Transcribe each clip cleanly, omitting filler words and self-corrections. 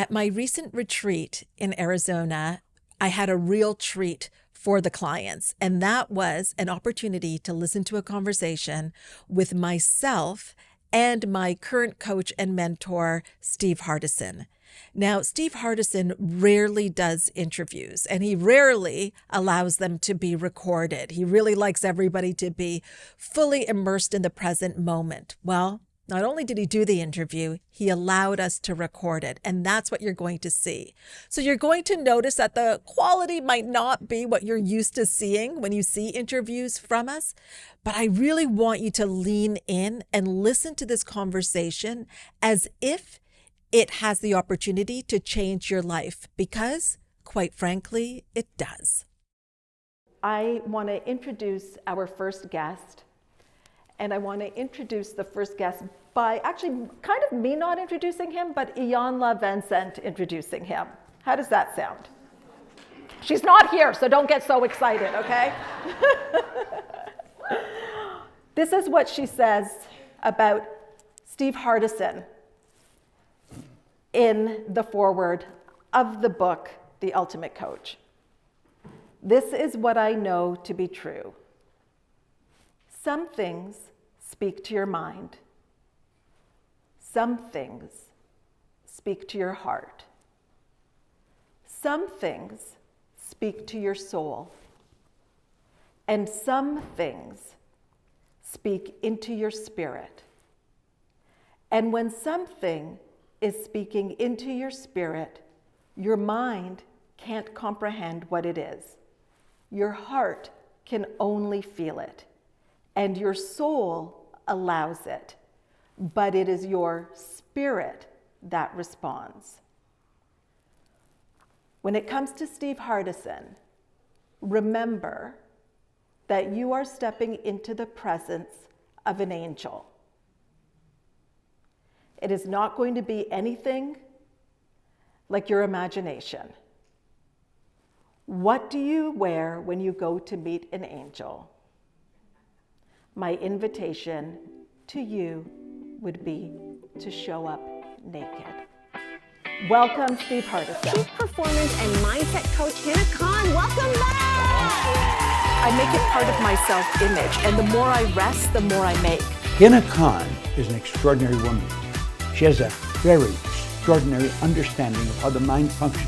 At my recent retreat in Arizona, I had a real treat for the clients, and that was an opportunity to listen to a conversation with myself and my current coach and mentor, Steve Hardison. Now, Steve Hardison rarely does interviews, and he rarely allows them to be recorded. He really likes everybody to be fully immersed in the present moment. Well, not only did he do the interview, he allowed us to record it, and that's what you're going to see. So you're going to notice that the quality might not be what you're used to seeing when you see interviews from us, but I really want you to lean in and listen to this conversation as if it has the opportunity to change your life, because, quite frankly, it does. I want to introduce our first guest. And I want to introduce the first guest by actually kind of me not introducing him, but Iyanla Vincent introducing him. How does that sound? She's not here, so don't get so excited, okay? This is what she says about Steve Hardison in the foreword of the book, The Ultimate Coach. This is what I know to be true. Some things speak to your mind. Some things speak to your heart. Some things speak to your soul. And some things speak into your spirit. And when something is speaking into your spirit, your mind can't comprehend what it is. Your heart can only feel it. And your soul allows it, but it is your spirit that responds. When it comes to Steve Hardison, remember that you are stepping into the presence of an angel. It is not going to be anything like your imagination. What do you wear when you go to meet an angel? My invitation to you would be to show up naked. Welcome, Steve Hardison. Chief Performance and Mindset Coach Hina Khan, welcome back! I make it part of my self-image, and the more I rest, the more I make. Hina Khan is an extraordinary woman. She has a very extraordinary understanding of how the mind functions.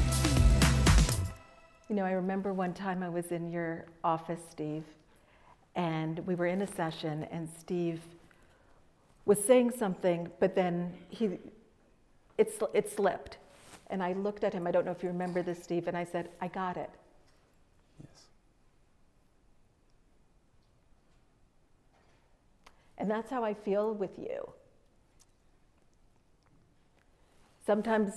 You know, I remember one time I was in your office, Steve, and we were in a session, and Steve was saying something, but then it slipped. And I looked at him, I don't know if you remember this, Steve, and I said, I got it. Yes. And that's how I feel with you. Sometimes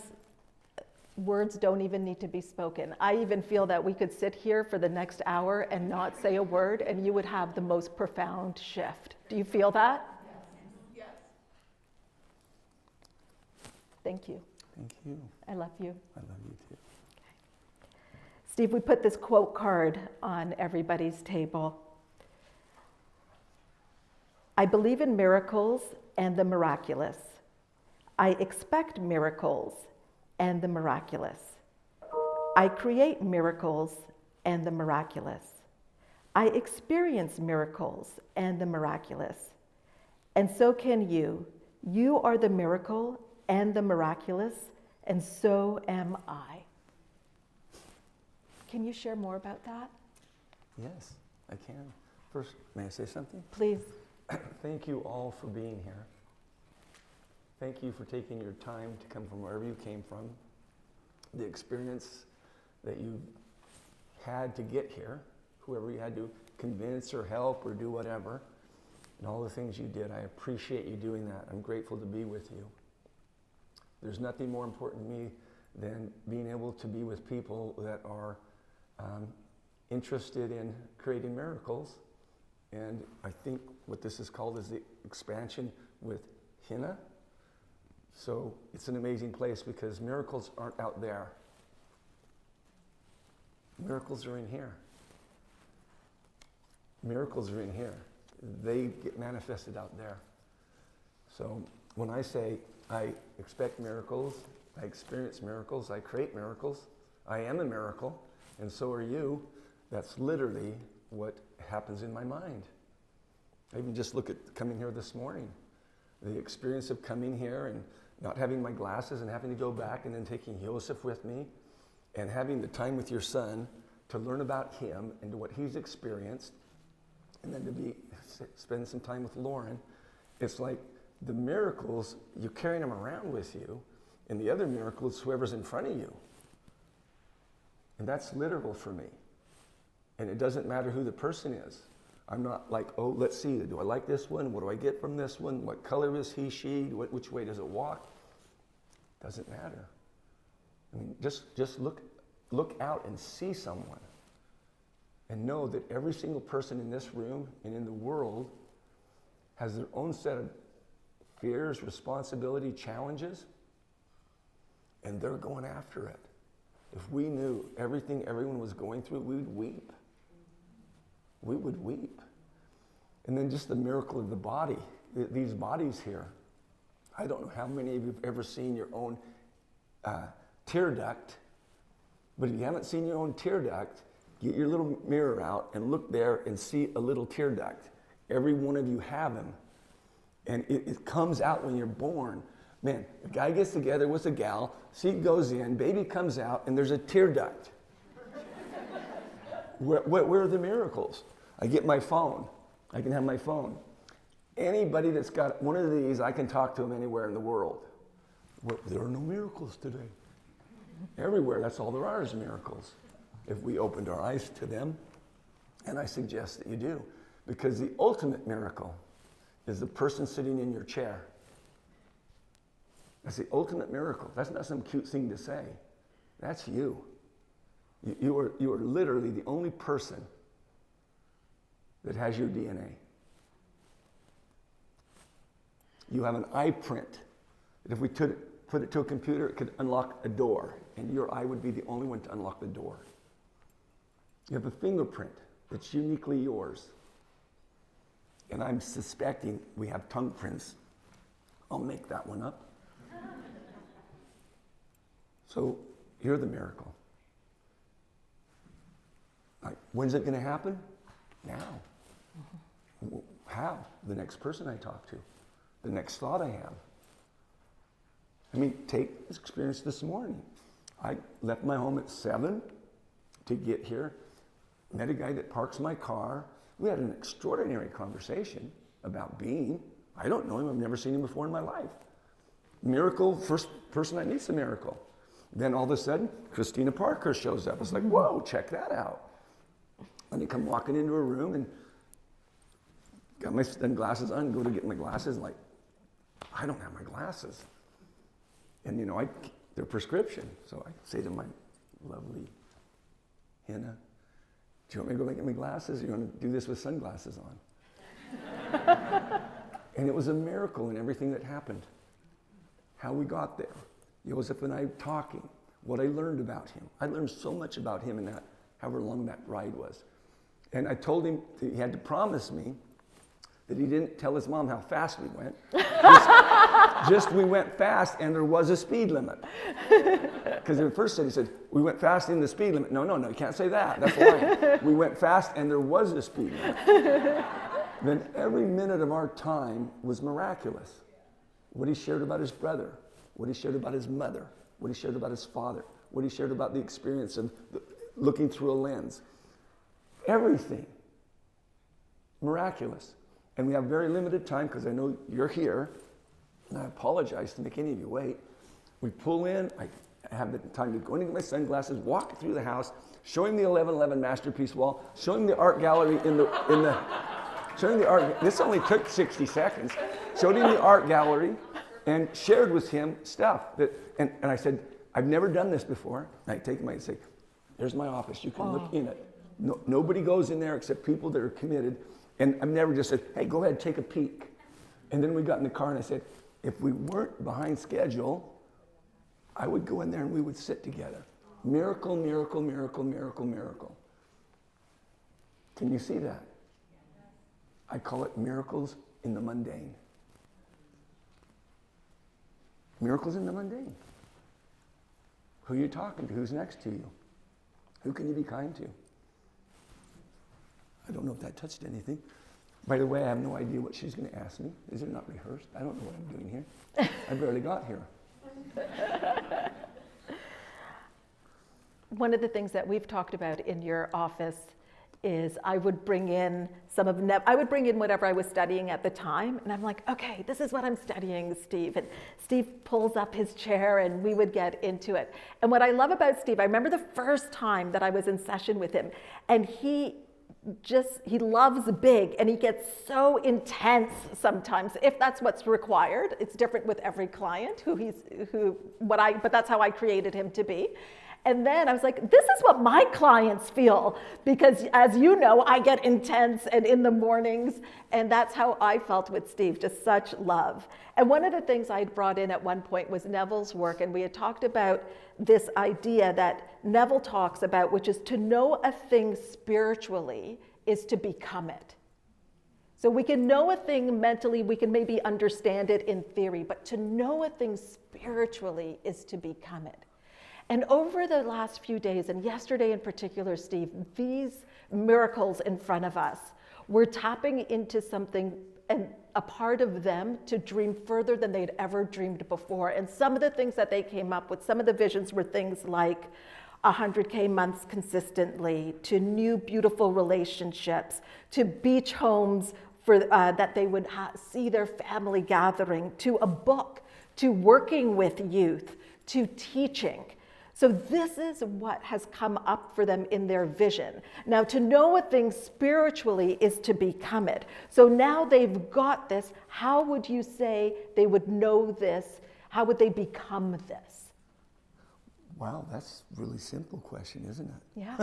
words don't even need to be spoken. I even feel that we could sit here for the next hour and not say a word, and you would have the most profound shift. Do you feel that? Yes. Thank you. Thank you. I love you. I love you too. Steve, we put this quote card on everybody's table. I believe in miracles and the miraculous. I expect miracles and the miraculous. I create miracles and the miraculous. I experience miracles and the miraculous. And so can you. You are the miracle and the miraculous, and so am I. Can you share more about that? Yes, I can. First, may I say something? Please. Thank you all for being here. Thank you for taking your time to come from wherever you came from. The experience that you had to get here, whoever you had to convince or help or do whatever, and all the things you did. I appreciate you doing that. I'm grateful to be with you. There's nothing more important to me than being able to be with people that are interested in creating miracles. And I think what this is called is the expansion with Hina. So it's an amazing place because miracles aren't out there. Miracles are in here. Miracles are in here. They get manifested out there. So when I say I expect miracles I experience miracles. I create miracles. I am a miracle, and so are you. That's literally what happens in my mind. I even just look at coming here this morning. The experience of coming here and not having my glasses and having to go back and then taking Joseph with me and having the time with your son to learn about him and what he's experienced, and then to spend some time with Lauren. It's like the miracles, you're carrying them around with you, and the other miracle is whoever's in front of you. And that's literal for me. And it doesn't matter who the person is. I'm not like, oh, let's see, do I like this one? What do I get from this one? What color is he, she? Which way does it walk? Doesn't matter. I mean, just look out and see someone. And know that every single person in this room and in the world has their own set of fears, responsibility, challenges, and they're going after it. If we knew everything everyone was going through, we would weep. We would weep. And then just the miracle of the body, these bodies here. I don't know how many of you have ever seen your own tear duct, but if you haven't seen your own tear duct, get your little mirror out and look there and see a little tear duct. Every one of you have them. And it comes out when you're born. Man, a guy gets together with a gal, seed goes in, baby comes out, and there's a tear duct. Where are the miracles? I get my phone. I can have my phone. Anybody that's got one of these, I can talk to them anywhere in the world. There are no miracles today. Everywhere, that's all there are is miracles. If we opened our eyes to them, and I suggest that you do, because the ultimate miracle is the person sitting in your chair. That's the ultimate miracle. That's not some cute thing to say. That's you. You are literally the only person that has your DNA. You have an eye print that if we put it to a computer, it could unlock a door, and your eye would be the only one to unlock the door. You have a fingerprint that's uniquely yours. And I'm suspecting we have tongue prints. I'll make that one up. So you're the miracle. Like, when's it going to happen? Now. Mm-hmm. How? The next person I talk to. The next thought I have. I mean, take this experience this morning. I left my home at 7 to get here. Met a guy that parks my car. We had an extraordinary conversation about being. I don't know him. I've never seen him before in my life. Miracle, first person I meet's a miracle. Then all of a sudden, Christina Parker shows up. It's like, whoa, check that out. And they come walking into a room and got my glasses on, go to get my glasses, and like, I don't have my glasses. And you know, they're prescription. So I say to my lovely Hina, do you want me to go get my glasses, or you want to do this with sunglasses on? And it was a miracle in everything that happened. How we got there. Joseph and I talking, what I learned about him. I learned so much about him in that, however long that ride was. And I told him that he had to promise me that he didn't tell his mom how fast we went. Just we went fast and there was a speed limit. Because at first he said, we went fast in the speed limit. No, you can't say that. That's lying. We went fast and there was a speed limit. Then every minute of our time was miraculous. What he shared about his brother, what he shared about his mother, what he shared about his father, what he shared about the experience of looking through a lens. Everything. Miraculous. And we have very limited time because I know you're here. And I apologize to make any of you wait. We pull in. I have the time to go in and get my sunglasses, walk through the house, show him the 1111 masterpiece wall, show him the art gallery showing the art. This only took 60 seconds. Showed him the art gallery and shared with him stuff that. And I said, I've never done this before. And I take him and say, there's my office. You can look in it. No, nobody goes in there except people that are committed. And I've never just said, hey, go ahead, take a peek. And then we got in the car and I said, if we weren't behind schedule, I would go in there and we would sit together. Miracle, miracle, miracle, miracle, miracle. Can you see that? I call it miracles in the mundane. Miracles in the mundane. Who are you talking to? Who's next to you? Who can you be kind to? I don't know if that touched anything. By the way, I have no idea what she's going to ask me. Is it not rehearsed? I don't know what I'm doing here. I barely got here. One of the things that we've talked about in your office is I would bring in I would bring in whatever I was studying at the time, and I'm like, okay, this is what I'm studying, Steve. And Steve pulls up his chair and we would get into it. And what I love about Steve, I remember the first time that I was in session with him, and he loves big, and he gets so intense sometimes, if that's what's required. It's different with every client but that's how I created him to be. And then I was like, this is what my clients feel, because as you know, I get intense and in the mornings, and that's how I felt with Steve, just such love. And one of the things I had brought in at one point was Neville's work, and we had talked about this idea that Neville talks about, which is to know a thing spiritually is to become it. So we can know a thing mentally, we can maybe understand it in theory, but to know a thing spiritually is to become it. And over the last few days, and yesterday in particular, Steve, these miracles in front of us, we're tapping into something, and a part of them to dream further than they'd ever dreamed before. And some of the things that they came up with, some of the visions were things like 100K months consistently, to new beautiful relationships, to beach homes that they would see their family gathering, to a book, to working with youth, to teaching. So this is what has come up for them in their vision. Now, to know a thing spiritually is to become it. So now they've got this. How would you say they would know this? How would they become this? Wow, that's a really simple question, isn't it? Yeah.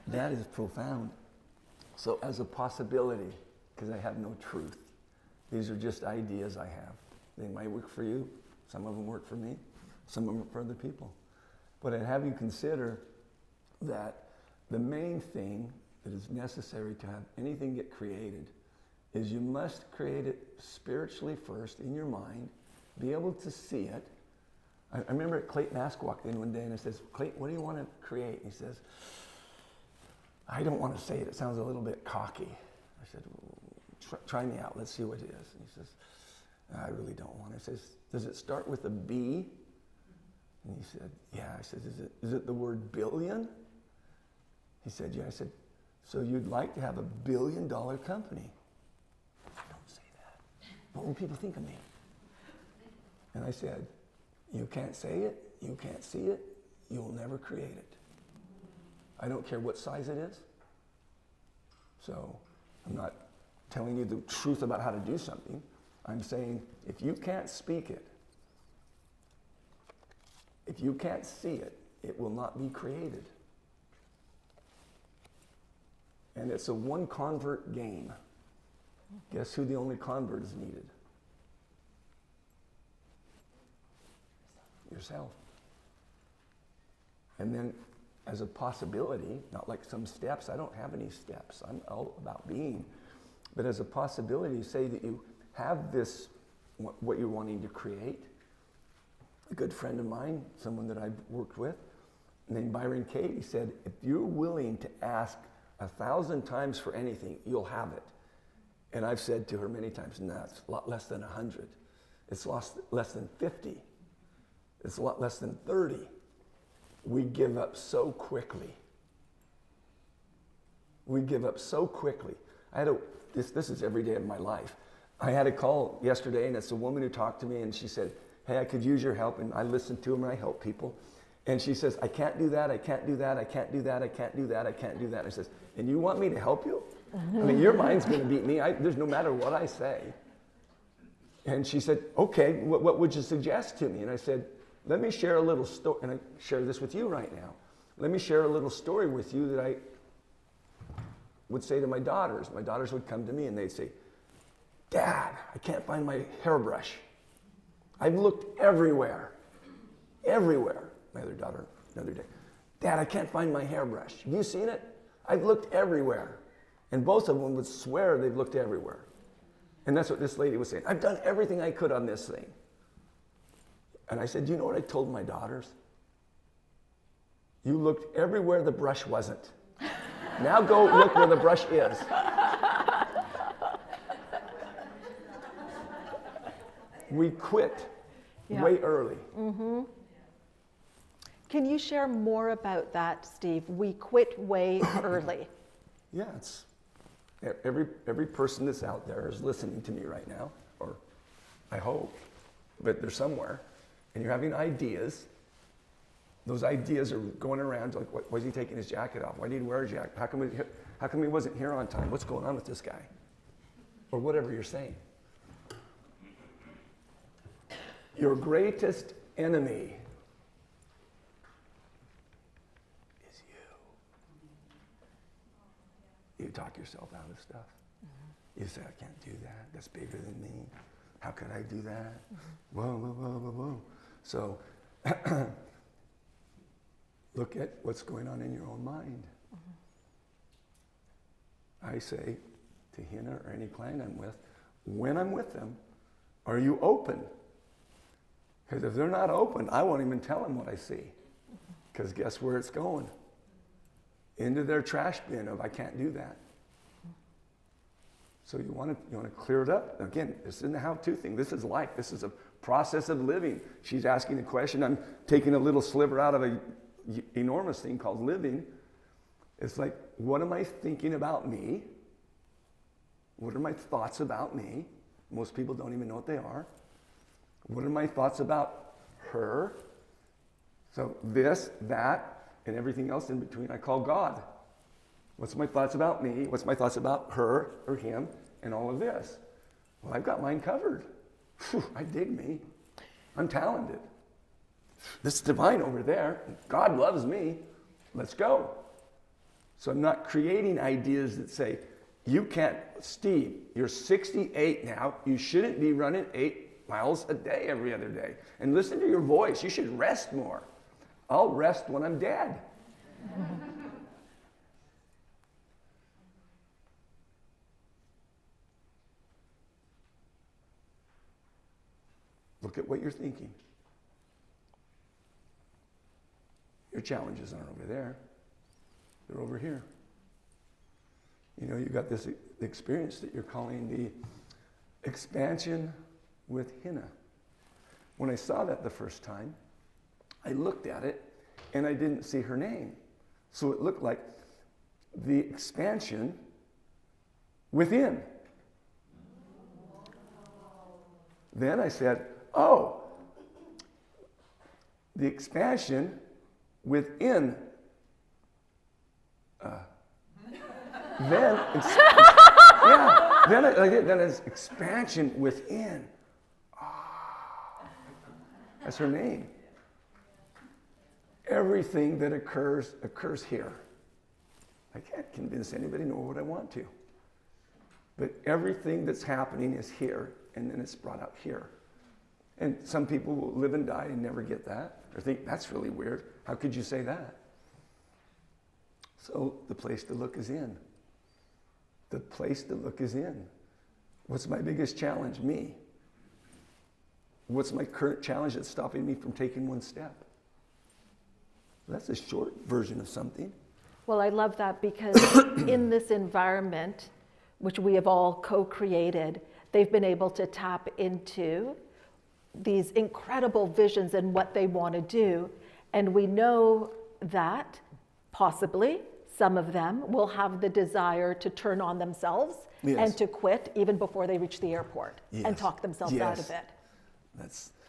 That is profound. So as a possibility, because I have no truth, these are just ideas I have. They might work for you. Some of them work for me. Some of them work for other people. But I'd have you consider that the main thing that is necessary to have anything get created is you must create it spiritually first in your mind, be able to see it. I remember Clayton Ask walked in one day and I says, Clayton, what do you want to create? And he says, I don't want to say it. It sounds a little bit cocky. I said, well, try me out. Let's see what it is. And he says, I really don't want it. I says, does it start with a B? And he said, yeah. I said, is it the word billion? He said, yeah. I said, so you'd like to have $1 billion company? Don't say that. What will people think of me? And I said, you can't say it, you can't see it, you'll never create it. I don't care what size it is. So I'm not telling you the truth about how to do something. I'm saying, if you can't speak it, if you can't see it, it will not be created. And it's a one convert game. Guess who the only convert is needed? Yourself. And then as a possibility, not like some steps, I don't have any steps. I'm all about being. But as a possibility, say that you have this, what you're wanting to create. A good friend of mine, someone that I've worked with, named Byron Cade, he said, if you're willing to ask 1,000 times for anything, you'll have it. And I've said to her many times, no, it's a lot less than 100. It's less than 50. It's a lot less than 30. We give up so quickly. We give up so quickly. This is every day of my life. I had a call yesterday, and it's a woman who talked to me, and she said, hey, I could use your help, and I listen to them, and I help people. And she says, I can't do that, I can't do that, I can't do that, I can't do that, I can't do that. And I says, and you want me to help you? I mean, your mind's going to beat me. There's no matter what I say. And she said, okay, what would you suggest to me? And I said, let me share a little story, and I share this with you right now. Let me share a little story with you that I would say to my daughters. My daughters would come to me and they'd say, Dad, I can't find my hairbrush. I've looked everywhere. My other daughter, another day, Dad, I can't find my hairbrush. Have you seen it? I've looked everywhere. And both of them would swear they've looked everywhere. And that's what this lady was saying. I've done everything I could on this thing. And I said, you know what I told my daughters? You looked everywhere the brush wasn't. Now go look where the brush is. We quit way early. Mm-hmm. Can you share more about that, Steve? We quit way early. Yeah, it's every person that's out there is listening to me right now, or I hope, but they're somewhere, and you're having ideas. Those ideas are going around like, why is he taking his jacket off? Why did he wear a jacket? How come he wasn't here on time? What's going on with this guy? Or whatever you're saying. Your greatest enemy is you. You talk yourself out of stuff. You say, I can't do that. That's bigger than me. How could I do that? Whoa, whoa, whoa, whoa, whoa. So look at what's going on in your own mind. I say to Hina or any client I'm with, when I'm with them, are you open? Because if they're not open, I won't even tell them what I see. Because guess where it's going? Into their trash bin of I can't do that. So you want to clear it up. Again, this isn't a how-to thing. This is life. This is a process of living. She's asking a question. I'm taking a little sliver out of an enormous thing called living. It's like, what am I thinking about me? What are my thoughts about me? Most people don't even know what they are. What are my thoughts about her? So this, that, and everything else in between I call God. What's my thoughts about me? What's my thoughts about her or him and all of this? Well, I've got mine covered. Whew, I dig me. I'm talented. This is divine over there. God loves me. Let's go. So I'm not creating ideas that say, you can't, Steve, you're 68 now. You shouldn't be running 8 miles a day every other day. And listen to your voice. You should rest more. I'll rest when I'm dead. Look at what you're thinking. Your challenges aren't over there. They're over here. You know, you got this experience that you're calling the expansion with Hina. When I saw that the first time, I looked at it and I didn't see her name. So it looked like the expansion within. Then I said, oh, the expansion within. Then it's expansion within. That's her name. Everything that occurs here. I can't convince anybody nor would I want to. But everything that's happening is here, and then it's brought out here. And some people will live and die and never get that, or think, that's really weird. How could you say that? So the place to look is in. The place to look is in. What's my biggest challenge? Me. What's my current challenge that's stopping me from taking one step? That's a short version of something. Well, I love that because in this environment, which we have all co-created, they've been able to tap into these incredible visions and what they want to do. And we know that possibly some of them will have the desire to turn on themselves and to quit even before they reach the airport and talk themselves out of it.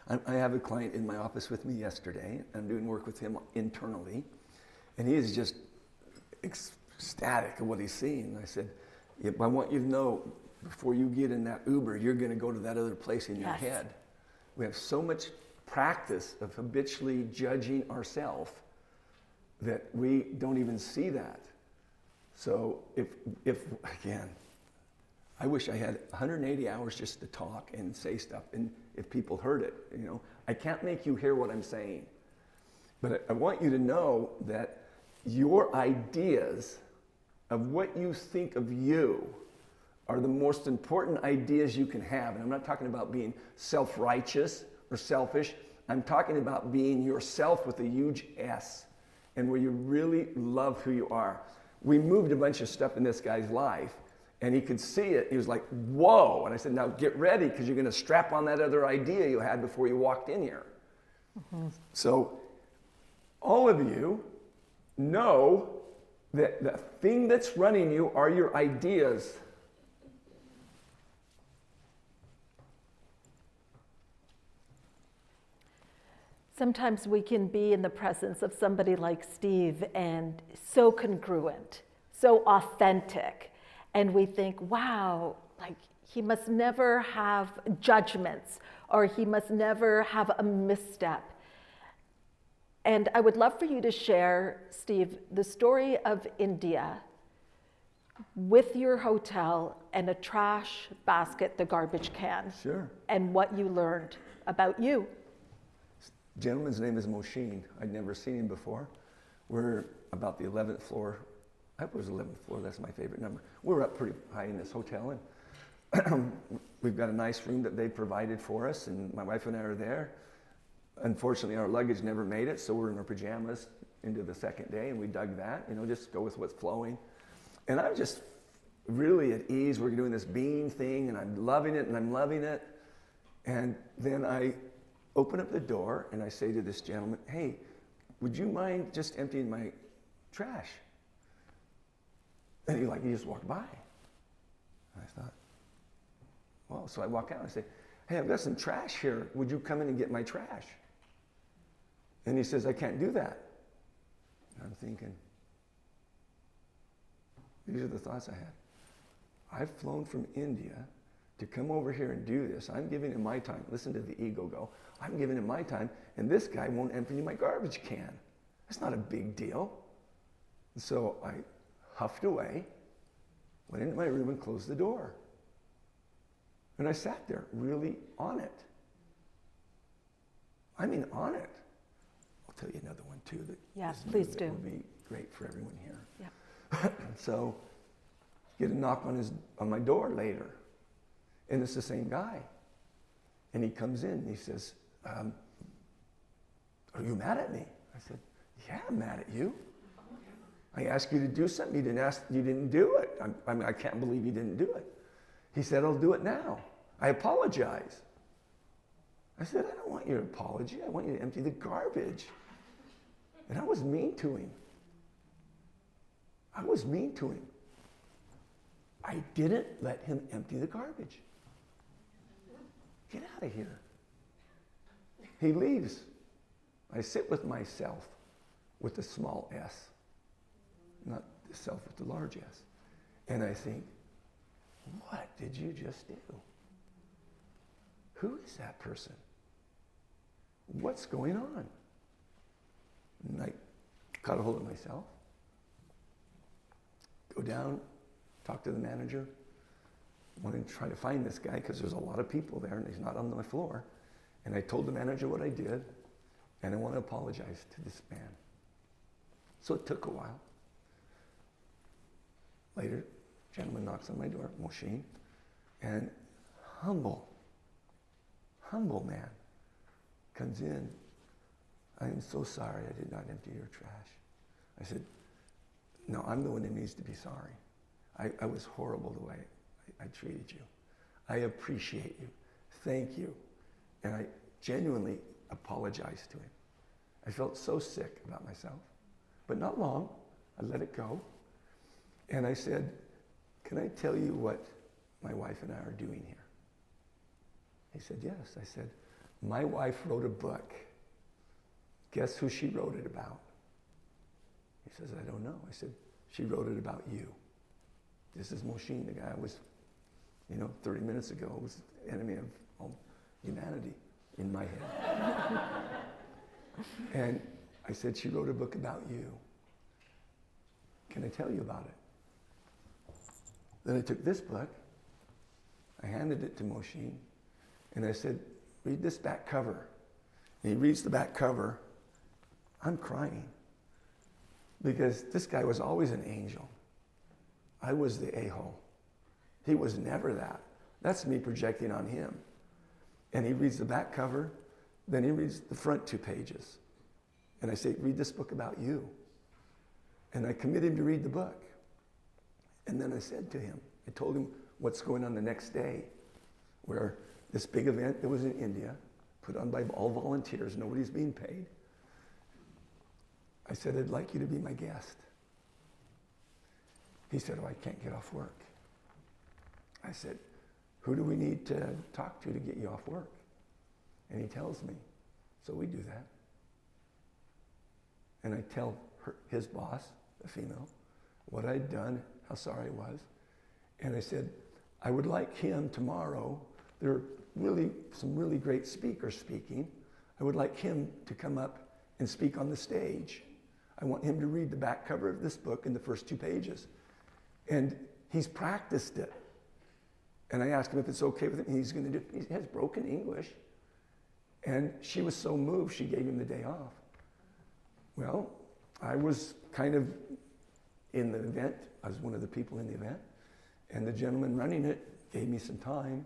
I have a client in my office with me yesterday. I'm doing work with him internally, and he is just ecstatic of what he's seeing. I said, I want you to know, before you get in that Uber, you're going to go to that other place in your head. We have so much practice of habitually judging ourselves that we don't even see that. So if again, I wish I had 180 hours just to talk and say stuff, and if people heard it, you know, I can't make you hear what I'm saying, but I want you to know that your ideas of what you think of you are the most important ideas you can have. And I'm not talking about being self-righteous or selfish. I'm talking about being yourself with a huge S, and where you really love who you are. We moved a bunch of stuff in this guy's life, and he could see it. He was like, whoa. And I said, now get ready, because you're going to strap on that other idea you had before you walked in here. Mm-hmm. So all of you know that the thing that's running you are your ideas. Sometimes we can be in the presence of somebody like Steve and so congruent, so authentic, and we think, wow, like he must never have judgments, or he must never have a misstep. And I would love for you to share, Steve, the story of India with your hotel and a trash basket, the garbage can. Sure. And what you learned about you. Gentleman's name is Moshin. I'd never seen him before. We're about the 11th floor. I was 11th floor, that's my favorite number. We're up pretty high in this hotel, and we've got a nice room that they provided for us, and my wife and I are there. Unfortunately, our luggage never made it, so we're in our pajamas into the second day, and we dug that, just go with what's flowing. And I'm just really at ease. We're doing this bean thing, and I'm loving it, and I'm loving it. And then I open up the door, and I say to this gentleman, hey, would you mind just emptying my trash? And he just walked by. And I thought, well, so I walk out and I say, hey, I've got some trash here. Would you come in and get my trash? And he says, I can't do that. And I'm thinking, these are the thoughts I had. I've flown from India to come over here and do this. I'm giving him my time. Listen to the ego go. I'm giving him my time, and this guy won't empty my garbage can. That's not a big deal. And so I huffed away, went into my room and closed the door. And I sat there really on it. I mean, on it. I'll tell you another one too. Yes, please do. That would be great for everyone here. Yeah. So, get a knock on my door later, and it's the same guy. And he comes in and he says, are you mad at me? I said, yeah, I'm mad at you. I asked you to do something, you didn't do it. I can't believe you didn't do it. He said, I'll do it now. I apologize. I said, I don't want your apology. I want you to empty the garbage. And I was mean to him. I was mean to him. I didn't let him empty the garbage. Get out of here. He leaves. I sit with myself with the small s, not the self with the large s. And I think, what did you just do? Who is that person? What's going on? And I caught a hold of myself, go down, talk to the manager, want to try to find this guy because there's a lot of people there and he's not on my floor. And I told the manager what I did, and I want to apologize to this man. So it took a while. Later, a gentleman knocks on my door, Moshin, and humble man comes in. I am so sorry I did not empty your trash. I said, no, I'm the one that needs to be sorry. I was horrible the way I treated you. I appreciate you. Thank you. And I genuinely apologized to him. I felt so sick about myself, but not long. I let it go. And I said, can I tell you what my wife and I are doing here? He said, yes. I said, my wife wrote a book. Guess who she wrote it about? He says, I don't know. I said, she wrote it about you. This is Moshin, the guy I was, 30 minutes ago was the enemy of all humanity in my head. And I said, she wrote a book about you. Can I tell you about it? Then I took this book, I handed it to Moshin, and I said, read this back cover. And he reads the back cover. I'm crying because this guy was always an angel. I was the a-hole. He was never that. That's me projecting on him. And he reads the back cover, Then he reads the front 2 pages. And I say, read this book about you. And I commit him to read the book. And then I said to him, I told him what's going on the next day, where this big event that was in India, put on by all volunteers, nobody's being paid. I said, I'd like you to be my guest. He said, oh, I can't get off work. I said, who do we need to talk to get you off work? And he tells me. So we do that. And I tell his boss, the female, what I'd done, how sorry I was. And I said, I would like him tomorrow, there are some really great speakers speaking. I would like him to come up and speak on the stage. I want him to read the back cover of this book in the first 2 pages. And he's practiced it. And I asked him if it's okay with him. He's going to do it. He has broken English. And she was so moved, she gave him the day off. Well, I was kind of in the event. I was one of the people in the event. And the gentleman running it gave me some time.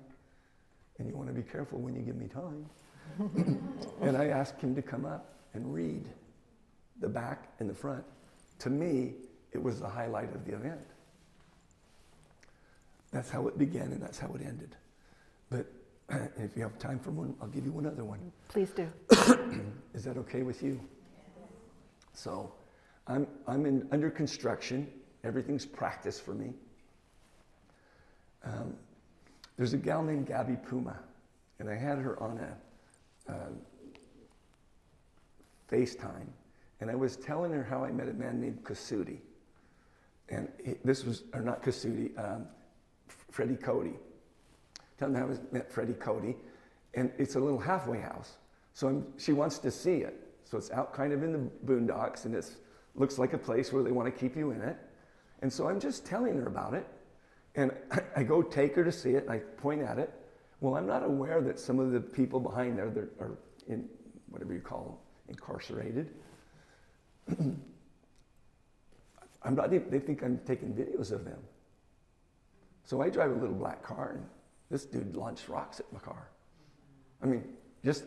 And you want to be careful when you give me time. And I asked him to come up and read the back and the front. To me, it was the highlight of the event. That's how it began and that's how it ended. But if you have time for one, I'll give you one other one. Please do. Is that okay with you? So I'm under construction. Everything's practice for me. There's a gal named Gabby Puma, and I had her on a FaceTime, and I was telling her how I met a man named Kasudi. And not Kasudi, Freddie Cody. Telling her how I met Freddie Cody, and it's a little halfway house. So she wants to see it. So it's out kind of in the boondocks, and it looks like a place where they want to keep you in it. And so I'm just telling her about it. And I go take her to see it, and I point at it. Well, I'm not aware that some of the people behind there that are in, whatever you call them, incarcerated. They think I'm taking videos of them. So I drive a little black car, and this dude launched rocks at my car. I mean, just,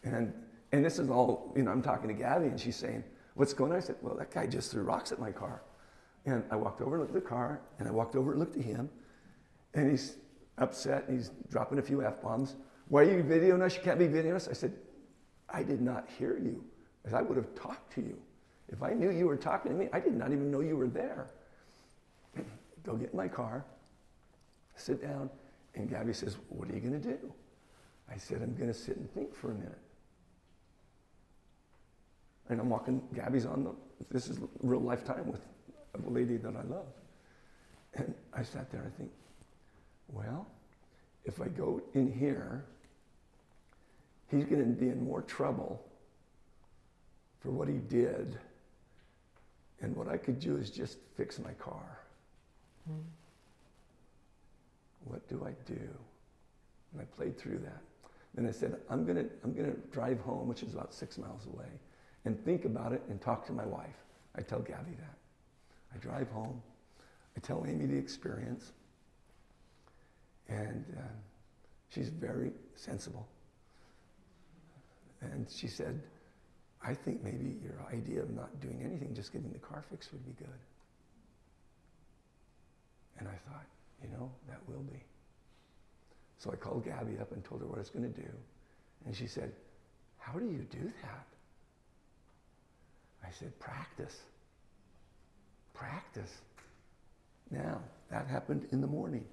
and this is all, I'm talking to Gabby, and she's saying, what's going on? I said, well, that guy just threw rocks at my car. And I walked over and looked at the car, and I walked over and looked at him, and he's upset, and he's dropping a few F-bombs. Why are you videoing us? You can't be videoing us. I said, I did not hear you, because I would have talked to you. If I knew you were talking to me, I did not even know you were there. Go get in my car, sit down, and Gabby says, what are you going to do? I said, I'm going to sit and think for a minute. And I'm walking, Gabby's this is real lifetime with a lady that I love. And I sat there, I think, well, if I go in here, he's going to be in more trouble for what he did. And what I could do is just fix my car. What do I do? And I played through that. Then I said, I'm gonna drive home, which is about 6 miles away, and think about it and talk to my wife. I tell Gabby that. I drive home. I tell Amy the experience. And she's very sensible. And she said, I think maybe your idea of not doing anything, just getting the car fixed would be good. And I thought, that will be. So I called Gabby up and told her what I was going to do. And she said, how do you do that? I said, practice. Practice. Now, that happened in the morning.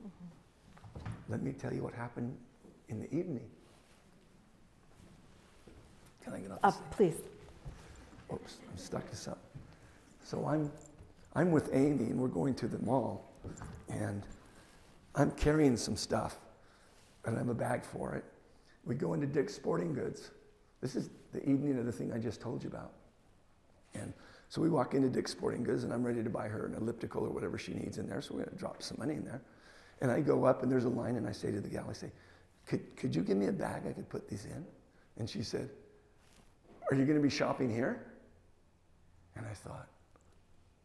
Let me tell you what happened in the evening. Can I get off the stage? Please. Oops, I'm stuck to something. So I'm with Amy, and we're going to the mall, and I'm carrying some stuff, and I have a bag for it. We go into Dick's Sporting Goods. This is the evening of the thing I just told you about. And so we walk into Dick's Sporting Goods, and I'm ready to buy her an elliptical or whatever she needs in there, so we're going to drop some money in there. And I go up, and there's a line, and I say to the gal, I say, could you give me a bag I could put these in? And she said, are you going to be shopping here? And I thought,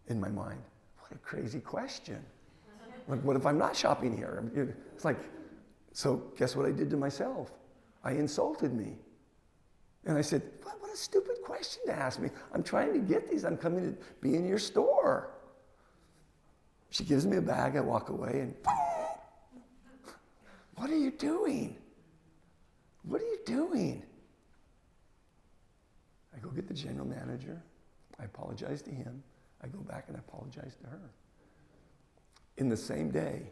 in my mind, what a crazy question. Like, what if I'm not shopping here? It's like, so guess what I did to myself? I insulted me. And I said, what a stupid question to ask me. I'm trying to get these. I'm coming to be in your store. She gives me a bag. I walk away and, what are you doing? What are you doing? I go get the general manager. I apologize to him. I go back and I apologize to her. In the same day,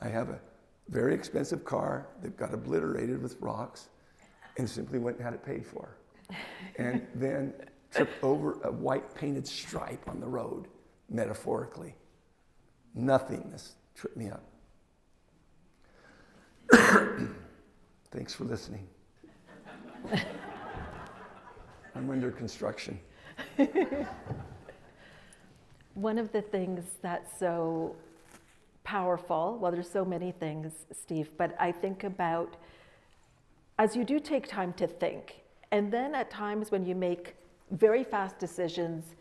I have a very expensive car that got obliterated with rocks and simply went and had it paid for. And then tripped over a white painted stripe on the road, metaphorically. Nothingness tripped me up. Thanks for listening. I'm under construction. One of the things that's so powerful, well, there's so many things, Steve, but I think about, as you do take time to think, and then at times when you make very fast decisions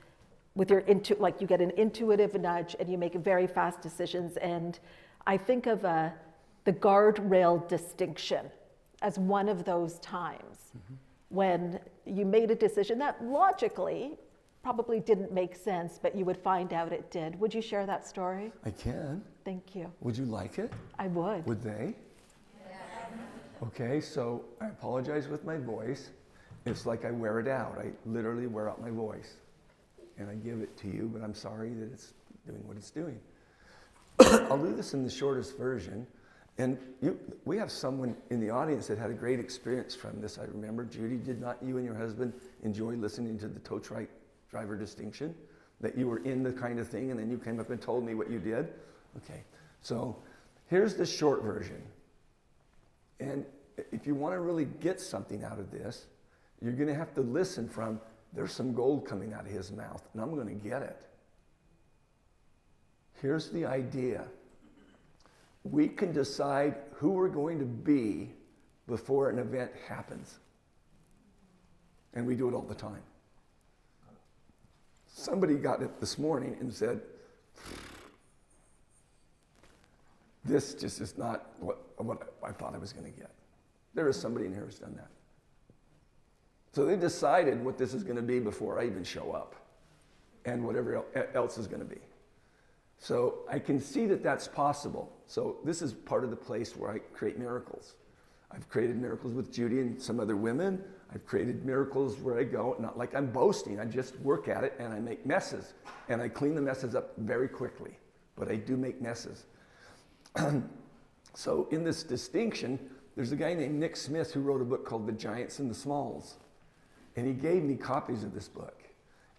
with your, like you get an intuitive nudge and you make very fast decisions, and I think of the guardrail distinction as one of those times when you made a decision that logically probably didn't make sense, but you would find out it did. Would you share that story? I can. Thank you. Would you like it? I would. Would they? Okay, so I apologize with my voice. It's like I wear it out. I literally wear out my voice. And I give it to you, but I'm sorry that it's doing what it's doing. I'll do this in the shortest version. And we have someone in the audience that had a great experience from this. I remember, Judy, did not you and your husband enjoy listening to the tow truck driver distinction? That you were in the kind of thing and then you came up and told me what you did? Okay, so here's the short version. And if you want to really get something out of this, you're going to have to listen from, there's some gold coming out of his mouth, and I'm going to get it. Here's the idea. We can decide who we're going to be before an event happens. And we do it all the time. Somebody got it this morning and said, this just is not what I thought I was going to get. There is somebody in here who's done that. So they decided what this is going to be before I even show up and whatever else is going to be. So I can see that that's possible. So this is part of the place where I create miracles. I've created miracles with Judy and some other women. I've created miracles where I go, not like I'm boasting, I just work at it and I make messes. And I clean the messes up very quickly, but I do make messes. So in this distinction, there's a guy named Nick Smith who wrote a book called The Giants and the Smalls. And he gave me copies of this book.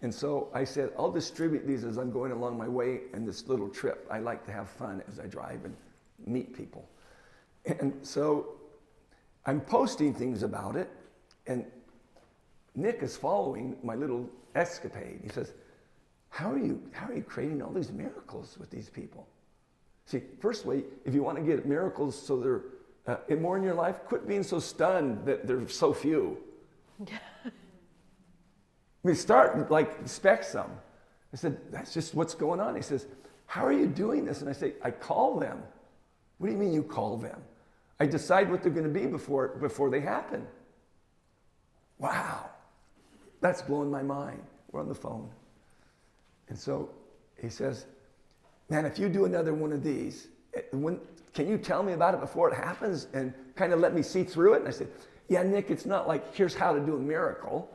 And so I said, I'll distribute these as I'm going along my way in this little trip. I like to have fun as I drive and meet people. And so I'm posting things about it, and Nick is following my little escapade. He says, how are you creating all these miracles with these people? See, firstly, if you want to get miracles so they're more in your life, quit being so stunned that there's so few. We start expect some. I said, that's just what's going on. He says, how are you doing this? And I say, I call them. What do you mean you call them? I decide what they're going to be before they happen. Wow, that's blowing my mind. We're on the phone. And so he says, man, if you do another one of these, can you tell me about it before it happens and kind of let me see through it? And I said, yeah, Nick, it's not like here's how to do a miracle.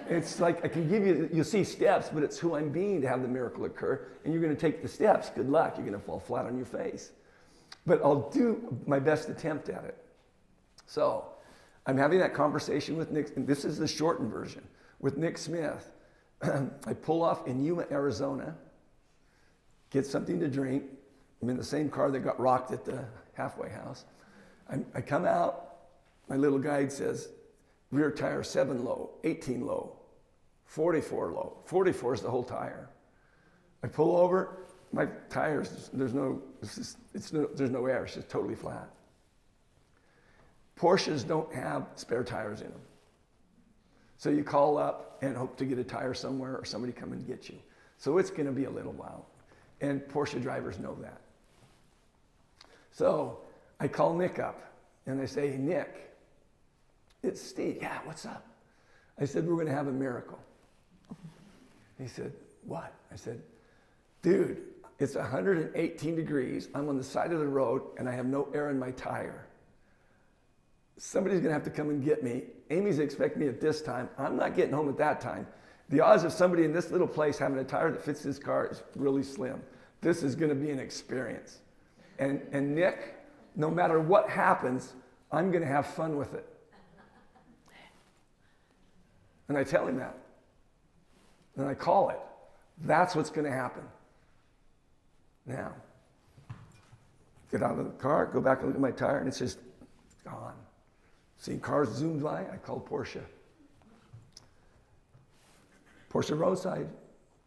It's like I can give you, you'll see steps, but it's who I'm being to have the miracle occur, and you're going to take the steps. Good luck. You're going to fall flat on your face. But I'll do my best attempt at it. So I'm having that conversation with Nick, and this is the shortened version, with Nick Smith. I pull off in Yuma, Arizona, get something to drink. I'm in the same car that got rocked at the halfway house. I come out, my little guide says, rear tire 7 low, 18 low, 44 low. 44 is the whole tire. I pull over, my tires, there's no air, it's just totally flat. Porsches don't have spare tires in them. So you call up and hope to get a tire somewhere or somebody come and get you. So it's gonna be a little while. And Porsche drivers know that. So I call Nick up and I say, hey, Nick, It's Steve. Yeah, what's up? I said, we're going to have a miracle. He said, what? I said, dude, it's 118 degrees. I'm on the side of the road, and I have no air in my tire. Somebody's going to have to come and get me. Amy's expecting me at this time. I'm not getting home at that time. The odds of somebody in this little place having a tire that fits this car is really slim. This is going to be an experience. And Nick, no matter what happens, I'm going to have fun with it. And I tell him that. And I call it. That's what's going to happen. Now, get out of the car, go back and look at my tire, and it's just gone. See cars zoomed by, I called Porsche. Porsche roadside,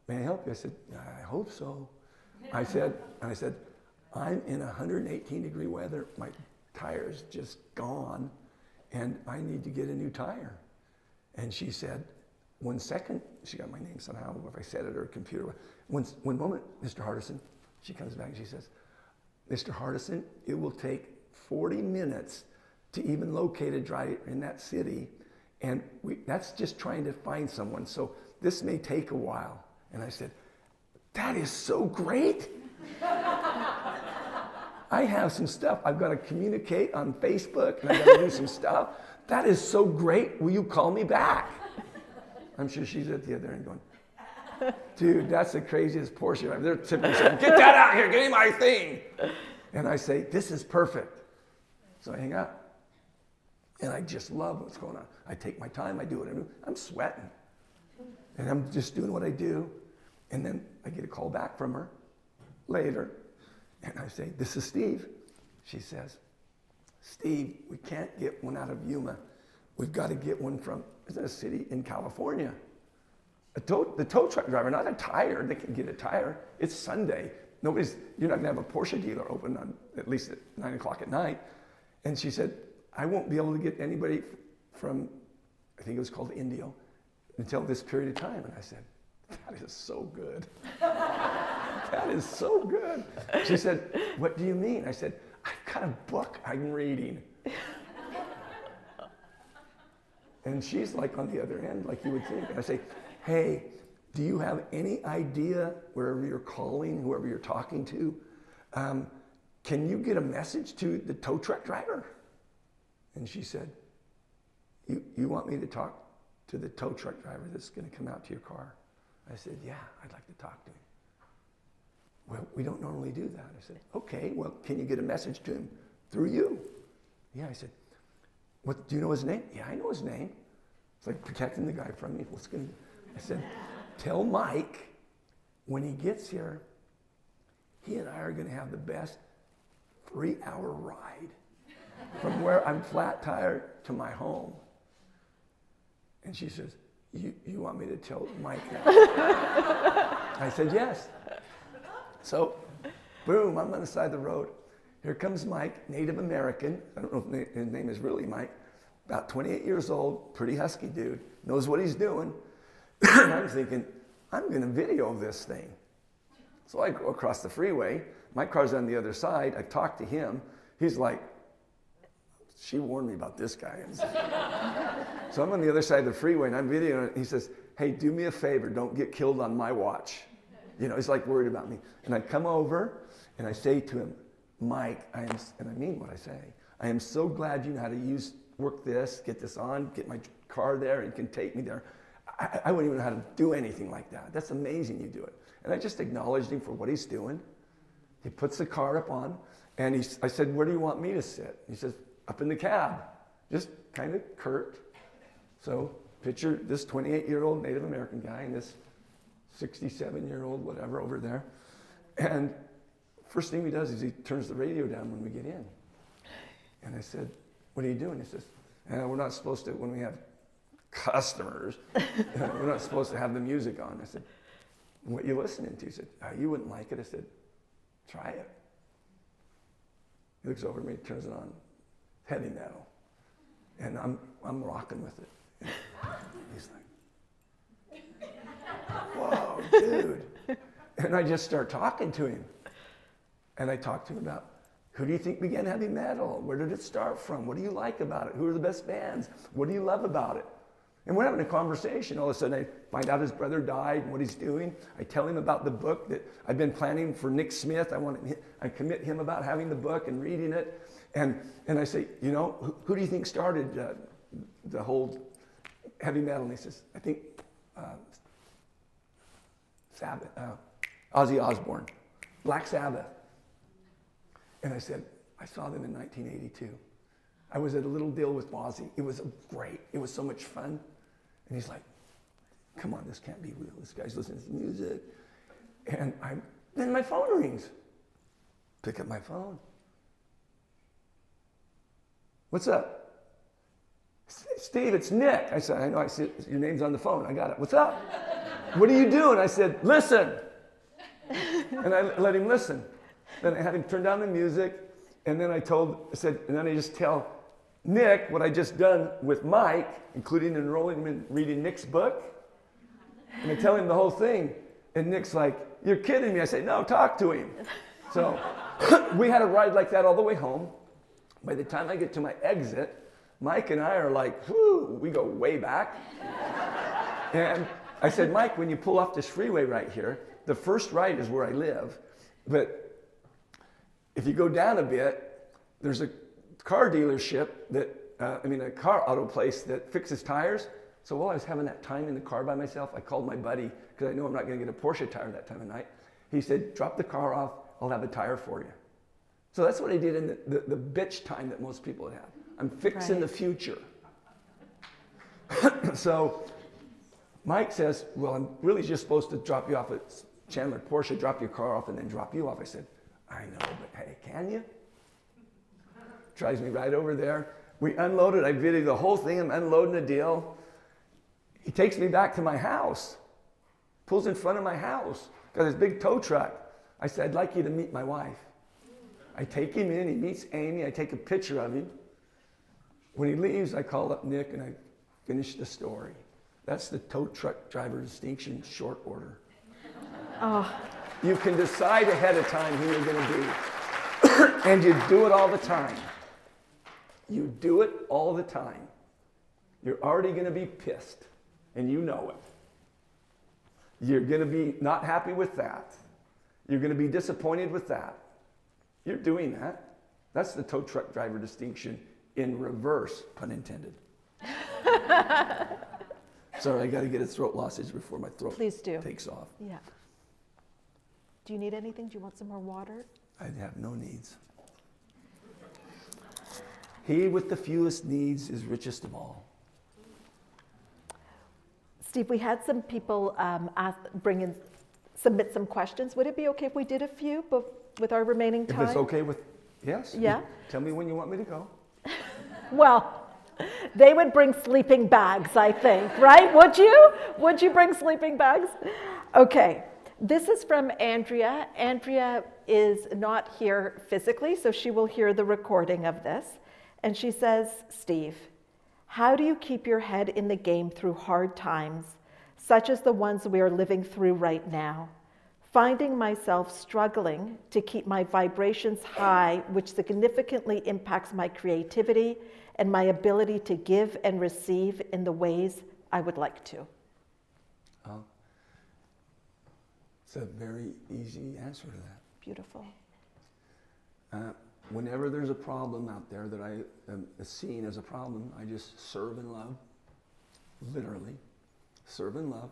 may I help you? I said, I hope so. I said, I'm in 118-degree weather. My tire's just gone, and I need to get a new tire. And she said, 1 second. She got my name somehow, if I said it or a computer. One moment, Mr. Hardison. She comes back and she says, Mr. Hardison, it will take 40 minutes to even locate a driver in that city. And that's just trying to find someone. So this may take a while. And I said, that is so great. I have some stuff. I've got to communicate on Facebook, and I've got to do some stuff. That is so great. Will you call me back? I'm sure she's at the other end going, dude, that's the craziest Porsche driver. They're typically saying, get that out here, give me my thing. And I say, this is perfect. So I hang up. And I just love what's going on. I take my time, I do what I do. I'm sweating. And I'm just doing what I do. And then I get a call back from her later. And I say, this is Steve. She says, Steve, we can't get one out of Yuma. We've got to get one from, is it a city in California? The tow truck driver, not a tire. They can get a tire. It's Sunday. You're not going to have a Porsche dealer open on at least at 9 o'clock at night. And she said, I won't be able to get anybody from, I think it was called Indio, until this period of time. And I said, that is so good. That is so good. She said, what do you mean? I said, I've got a book I'm reading. And she's like on the other end, like you would think. And I say, hey, do you have any idea, wherever you're calling, whoever you're talking to, can you get a message to the tow truck driver? And she said, you want me to talk to the tow truck driver that's going to come out to your car? I said, yeah, I'd like to talk to him. Well, we don't normally do that. I said, okay, well, can you get a message to him through you? Yeah, I said, what, do you know his name? Yeah, I know his name. It's like protecting the guy from me. I said, tell Mike when he gets here, he and I are going to have the best 3-hour ride from where I'm flat tire to my home. And she says, you want me to tell Mike that? I said, yes. So, boom, I'm on the side of the road. Here comes Mike, Native American. I don't know if his name is really Mike. About 28 years old, pretty husky dude, knows what he's doing. And I'm thinking, I'm going to video this thing. So I go across the freeway. My car's on the other side. I talk to him. He's like, she warned me about this guy. So I'm on the other side of the freeway, and I'm videoing it. He says, hey, do me a favor. Don't get killed on my watch. You know, he's like worried about me. And I come over, and I say to him, Mike, and I mean what I say, I am so glad you know how to work this, get this on, get my car there, and can take me there. I wouldn't even know how to do anything like that. That's amazing you do it. And I just acknowledged him for what he's doing. He puts the car up on, and I said, where do you want me to sit? He says, up in the cab. Just kind of curt. So picture this 28-year-old Native American guy and this 67-year-old whatever over there. And first thing he does is he turns the radio down when we get in. And I said, what are you doing? He says, we're not supposed to, when we have customers, we're not supposed to have the music on. I said, what are you listening to? He said, you wouldn't like it. I said, try it. He looks over at me, turns it on, heavy metal. And I'm rocking with it. And he's like, whoa, dude. And I just start talking to him. And I talked to him about Who do you think began heavy metal? Where did it start from? What do you like about it? Who are the best bands? What do you love about it? And we're having a conversation. All of a sudden, I find out his brother died and what he's doing. I tell him about the book that I've been planning for Nick Smith. I commit him about having the book and reading it. And I say, who do you think started the whole heavy metal? And he says, I think Sabbath, Ozzy Osbourne, Black Sabbath. And I said, I saw them in 1982. I was at a little deal with Ozzy. It was great. It was so much fun. And he's like, come on, this can't be real. This guy's listening to music. And then my phone rings. Pick up my phone. What's up? Steve, it's Nick. I said, I know, I see your name's on the phone. I got it. What's up? What are you doing? I said, listen. And I let him listen. Then I had him turn down the music, and then I just tell Nick what I just done with Mike, including enrolling him in reading Nick's book. And I tell him the whole thing, and Nick's like, you're kidding me. I say, no, talk to him. So we had a ride like that all the way home. By the time I get to my exit, Mike and I are like, whoo, we go way back. And I said, Mike, when you pull off this freeway right here, the first right is where I live, but if you go down a bit, there's a car dealership a car auto place that fixes tires. So while I was having that time in the car by myself, I called my buddy, because I know I'm not going to get a Porsche tire that time of night. He said, drop the car off, I'll have a tire for you. So that's what I did in the bitch time that most people would have. I'm fixing the future. So Mike says, well, I'm really just supposed to drop you off at Chandler Porsche, drop your car off, and then drop you off. I said, I know, but hey, can you? Drives me right over there. We unloaded. I videoed the whole thing. I'm unloading the deal. He takes me back to my house. Pulls in front of my house. Got his big tow truck. I said, I'd like you to meet my wife. I take him in. He meets Amy. I take a picture of him. When he leaves, I call up Nick and I finish the story. That's the tow truck driver distinction short order. Oh. You can decide ahead of time who you're going to be. And you do it all the time. You do it all the time. You're already going to be pissed, and you know it. You're going to be not happy with that. You're going to be disappointed with that. You're doing that. That's the tow truck driver distinction in reverse, pun intended. Sorry, I got to get a throat lozenge before my throat takes off. Yeah. Do you need anything? Do you want some more water? I have no needs. He with the fewest needs is richest of all. Steve, we had some people submit some questions. Would it be okay if we did a few with our remaining time? If it's okay with, yes. Yeah. Tell me when you want me to go. Well, they would bring sleeping bags, I think, right? Would you? Would you bring sleeping bags? Okay. This is from Andrea. Andrea is not here physically, so she will hear the recording of this. And she says, Steve, how do you keep your head in the game through hard times, such as the ones we are living through right now? Finding myself struggling to keep my vibrations high, which significantly impacts my creativity and my ability to give and receive in the ways I would like to. Oh. It's a very easy answer to that. Beautiful. Whenever there's a problem out there that I am seeing as a problem, I just serve and love. Literally, serve and love.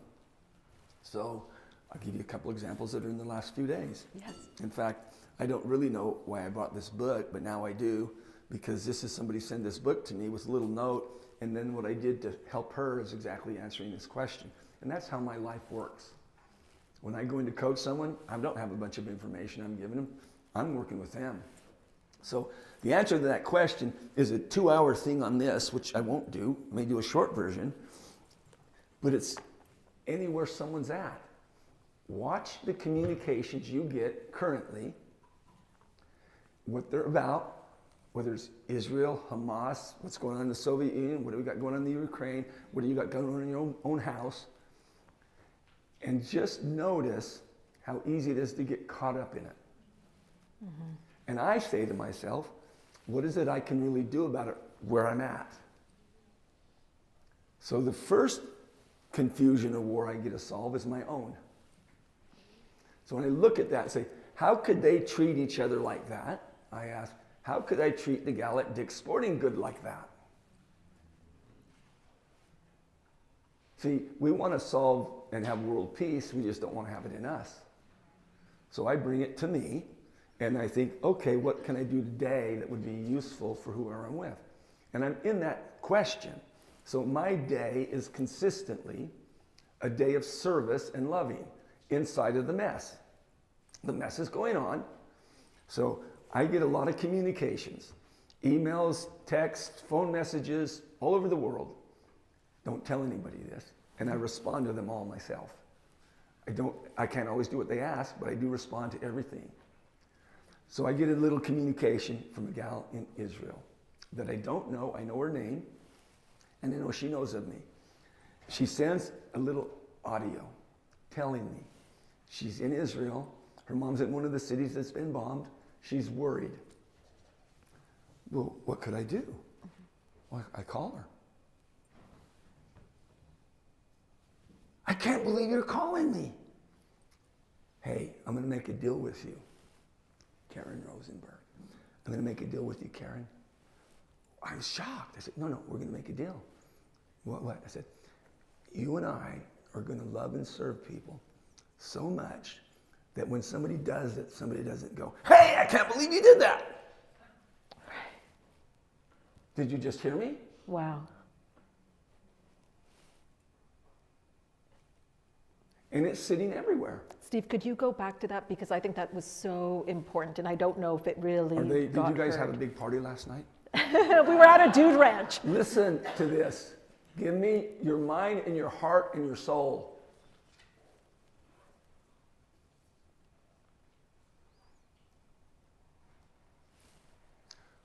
So I'll give you a couple examples that are in the last few days. Yes. In fact, I don't really know why I bought this book, but now I do, because this is somebody sent this book to me with a little note, and then what I did to help her is exactly answering this question. And that's how my life works. When I go in to coach someone, I don't have a bunch of information I'm giving them. I'm working with them. So the answer to that question is a 2-hour thing on this, which I won't do. I may do a short version. But it's anywhere someone's at. Watch the communications you get currently, what they're about, whether it's Israel, Hamas, what's going on in the Soviet Union, what do we got going on in the Ukraine, what do you got going on in your own house. And just notice how easy it is to get caught up in it. Mm-hmm. And I say to myself, what is it I can really do about it where I'm at? So the first confusion or war I get to solve is my own. So when I look at that and say, how could they treat each other like that? I ask, how could I treat the gal at Dick's Sporting Good like that? See, we want to solve and have world peace, we just don't want to have it in us. So I bring it to me, and I think, okay, what can I do today that would be useful for whoever I'm with? And I'm in that question. So my day is consistently a day of service and loving inside of the mess. The mess is going on. So I get a lot of communications, emails, texts, phone messages, all over the world. Don't tell anybody this. And I respond to them all myself. I can't always do what they ask, but I do respond to everything. So I get a little communication from a gal in Israel that I don't know. I know her name, and I know she knows of me. She sends a little audio telling me she's in Israel. Her mom's in one of the cities that's been bombed. She's worried. Well, what could I do? Well, I call her. I can't believe you're calling me. Hey, I'm going to make a deal with you, Karen Rosenberg. I'm going to make a deal with you, Karen. I was shocked. I said, no, we're going to make a deal. What? I said, you and I are going to love and serve people so much that when somebody does it, somebody doesn't go, hey, I can't believe you did that. Did you just hear me? Wow. And it's sitting everywhere. Steve, could you go back to that? Because I think that was so important, and I don't know if it really Did you guys have a big party last night? We were at a dude ranch. Listen to this. Give me your mind and your heart and your soul.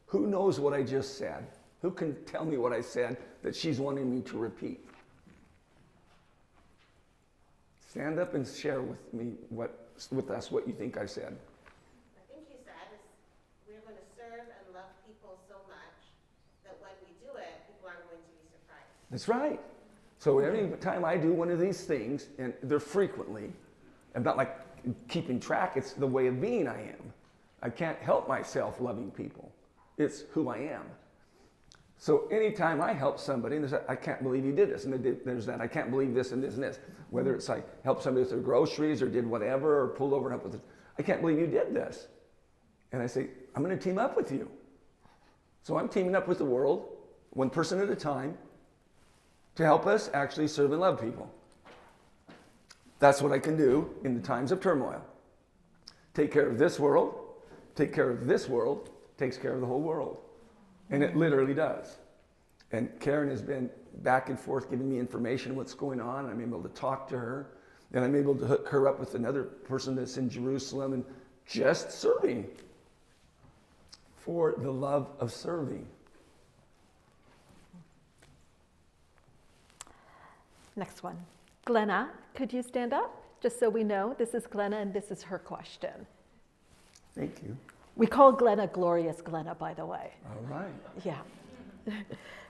Who knows what I just said? Who can tell me what I said that she's wanting me to repeat? Stand up and share with me with us what you think I said. I think you said is we're going to serve and love people so much that when we do it, people aren't going to be surprised. That's right. So every time I do one of these things, and they're frequently, I'm not like keeping track, it's the way of being I am. I can't help myself loving people. It's who I am. So anytime I help somebody, and there's that, I can't believe you did this, and there's that, I can't believe this and this and this. Whether it's like help somebody with their groceries or did whatever or pulled over and help with this. I can't believe you did this. And I say, I'm going to team up with you. So I'm teaming up with the world, one person at a time, to help us actually serve and love people. That's what I can do in the times of turmoil. Take care of this world, take care of this world, takes care of the whole world. And it literally does. And Karen has been back and forth giving me information on what's going on. I'm able to talk to her. And I'm able to hook her up with another person that's in Jerusalem and just serving for the love of serving. Next one. Glenna, could you stand up? Just so we know, this is Glenna and this is her question. Thank you. We call Glenna Glorious Glenna, by the way. All right. Yeah.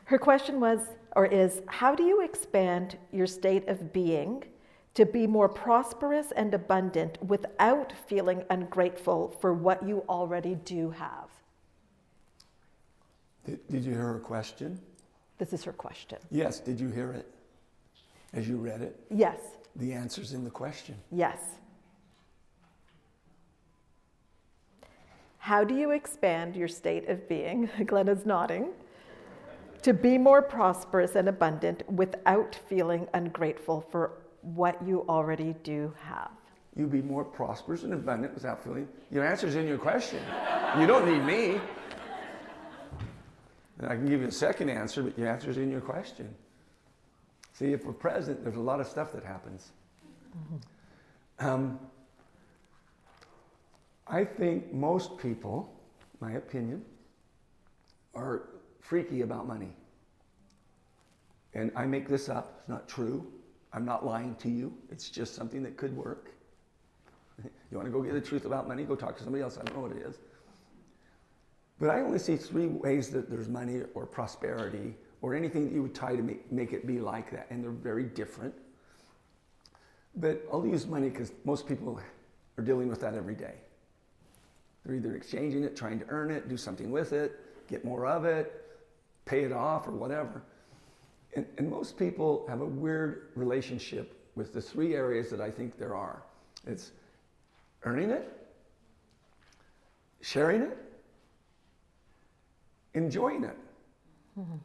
Her question was, or is, how do you expand your state of being to be more prosperous and abundant without feeling ungrateful for what you already do have? Did you hear her question? This is her question. Yes. Did you hear it as you read it? Yes. The answer's in the question. Yes. How do you expand your state of being, Glenna's nodding, to be more prosperous and abundant without feeling ungrateful for what you already do have? You be more prosperous and abundant without feeling. Your answer's in your question. You don't need me. And I can give you a second answer, but your answer's in your question. See, if we're present, there's a lot of stuff that happens. I think most people, my opinion, are freaky about money. And I make this up. It's not true. I'm not lying to you. It's just something that could work. You want to go get the truth about money? Go talk to somebody else. I don't know what it is. But I only see three ways that there's money or prosperity or anything that you would tie to make it be like that. And they're very different. But I'll use money because most people are dealing with that every day. They're either exchanging it, trying to earn it, do something with it, get more of it, pay it off or whatever. And most people have a weird relationship with the three areas that I think there are. It's earning it, sharing it, enjoying it. Mm-hmm.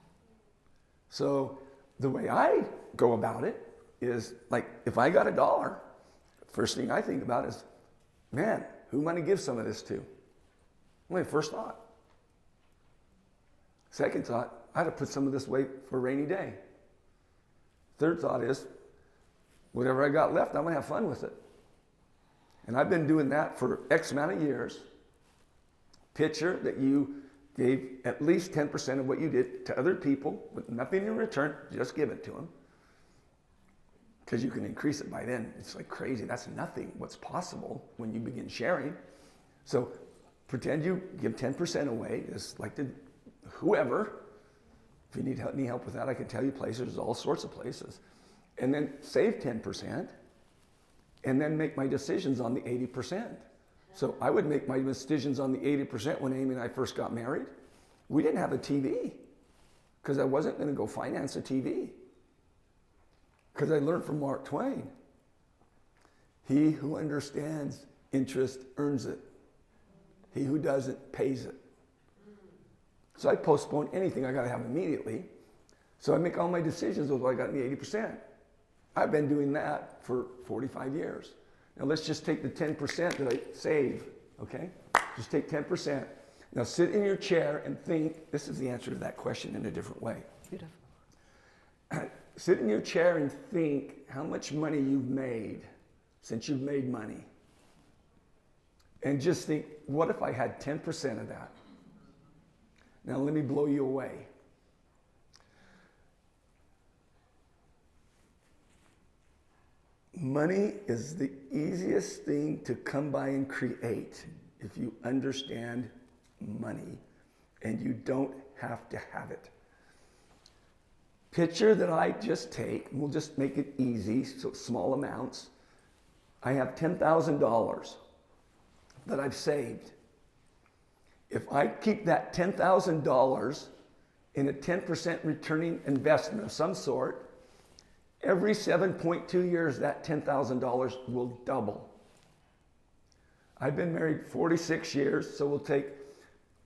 So the way I go about it is like, if I got $1, first thing I think about is, man, who am I going to give some of this to? My first thought. Second thought, I had to put some of this away for a rainy day. Third thought is, whatever I got left, I'm going to have fun with it. And I've been doing that for X amount of years. Picture that you gave at least 10% of what you did to other people with nothing in return, just give it to them. Because you can increase it by then. It's like crazy. That's nothing. What's possible when you begin sharing. So pretend you give 10% away, just like to whoever. If you need any help with that, I can tell you places. There's all sorts of places. And then save 10%, and then make my decisions on the 80%. So I would make my decisions on the 80% when Amy and I first got married. We didn't have a TV because I wasn't going to go finance a TV. Because I learned from Mark Twain, he who understands interest earns it. He who doesn't pays it. So I postpone anything I got to have immediately. So I make all my decisions with what I got in the 80%. I've been doing that for 45 years. Now let's just take the 10% that I save, okay? Just take 10%. Now sit in your chair and think, this is the answer to that question in a different way. Beautiful. Sit in your chair and think how much money you've made since you've made money. And just think, what if I had 10% of that? Now let me blow you away. Money is the easiest thing to come by and create if you understand money, and you don't have to have it. Picture that I just take, and we'll just make it easy, so small amounts. I have $10,000 that I've saved. If I keep that $10,000 in a 10% returning investment of some sort, every 7.2 years, that $10,000 will double. I've been married 46 years, so we'll take,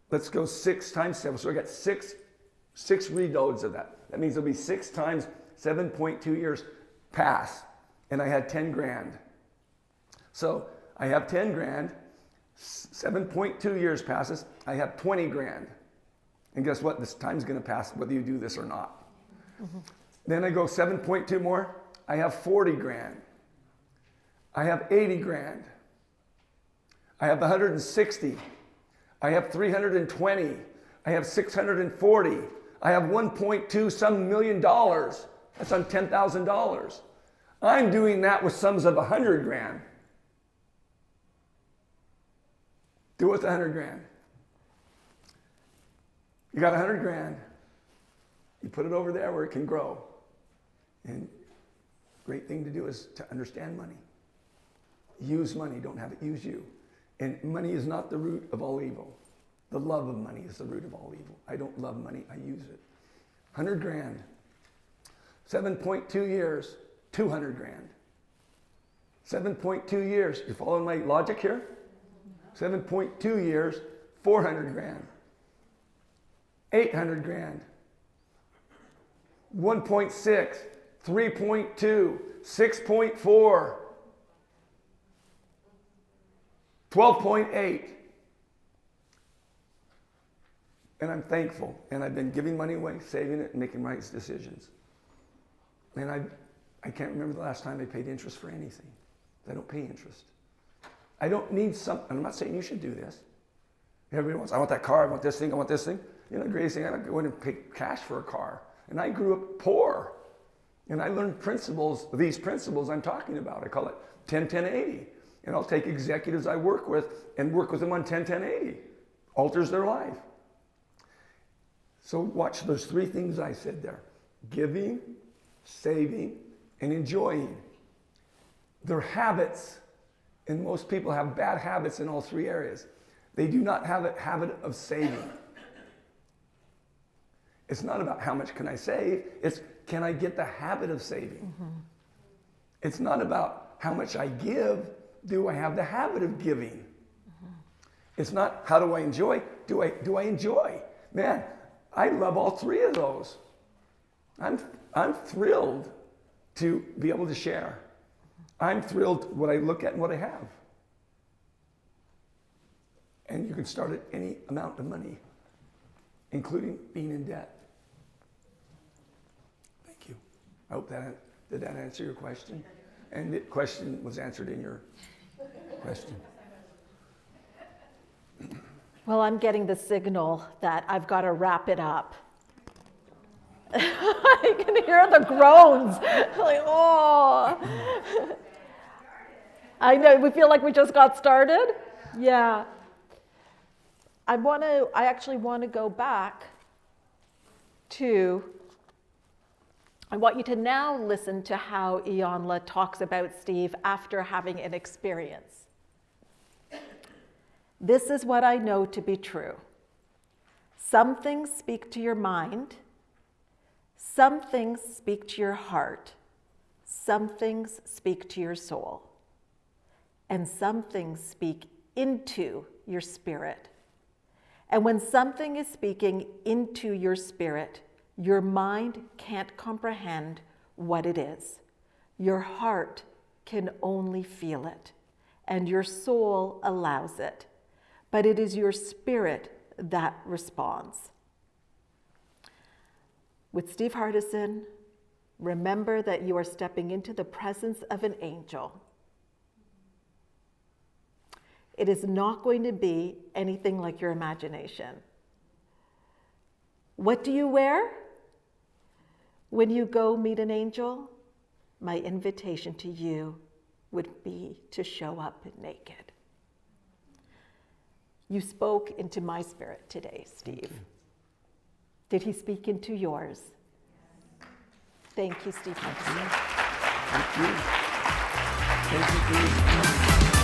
let's go 6 times 7. So I got six reloads of that. That means there'll be 6 times 7.2 years pass, and I had 10 grand. So I have 10 grand, 7.2 years passes, I have 20 grand. And guess what? This time's gonna pass whether you do this or not. Mm-hmm. Then I go 7.2 more, I have 40 grand. I have 80 grand. I have 160. I have 320. I have 640. I have 1.2 some million dollars. That's on $10,000. I'm doing that with sums of 100 grand. Do it with 100 grand. You got 100 grand. You put it over there where it can grow. And great thing to do is to understand money. Use money, don't have it use you. And money is not the root of all evil. The love of money is the root of all evil. I don't love money, I use it. 100 grand. 7.2 years, 200 grand. 7.2 years, you following my logic here? 7.2 years, 400 grand. 800 grand. 1.6, 3.2, 6.4, 12.8. And I'm thankful. And I've been giving money away, saving it, and making right decisions. And I can't remember the last time I paid interest for anything. I don't pay interest. I don't need something. I'm not saying you should do this. Everybody wants, I want that car, I want this thing, I want this thing. You know, the greatest thing, I don't go in and pay cash for a car. And I grew up poor. And I learned principles, these principles I'm talking about. I call it 10-10-80. And I'll take executives I work with and work with them on 10-10-80. Alters their life. So watch those three things I said there: giving, saving, and enjoying. They're habits, and most people have bad habits in all three areas. They do not have a habit of saving. It's not about how much can I save, it's can I get the habit of saving? It's not about how much I give, do I have the habit of giving? It's not how do I enjoy, do I enjoy? Man, I love all three of those. I'm thrilled to be able to share. I'm thrilled what I look at and what I have. And you can start at any amount of money, including being in debt. Thank you. I hope did that answer your question? And the question was answered in your question. Well, I'm getting the signal that I've got to wrap it up. I can hear the groans. Like, oh. I know, we feel like we just got started. Yeah. I actually want to go back to, I want you to now listen to how Iyanla talks about Steve after having an experience. This is what I know to be true. Some things speak to your mind. Some things speak to your heart. Some things speak to your soul. And some things speak into your spirit. And when something is speaking into your spirit, your mind can't comprehend what it is. Your heart can only feel it, and your soul allows it. But it is your spirit that responds. With Steve Hardison, remember that you are stepping into the presence of an angel. It is not going to be anything like your imagination. What do you wear when you go meet an angel? My invitation to you would be to show up naked. You spoke into my spirit today, Steve. Did he speak into yours? Thank you, Steve. Thank you. Thank you.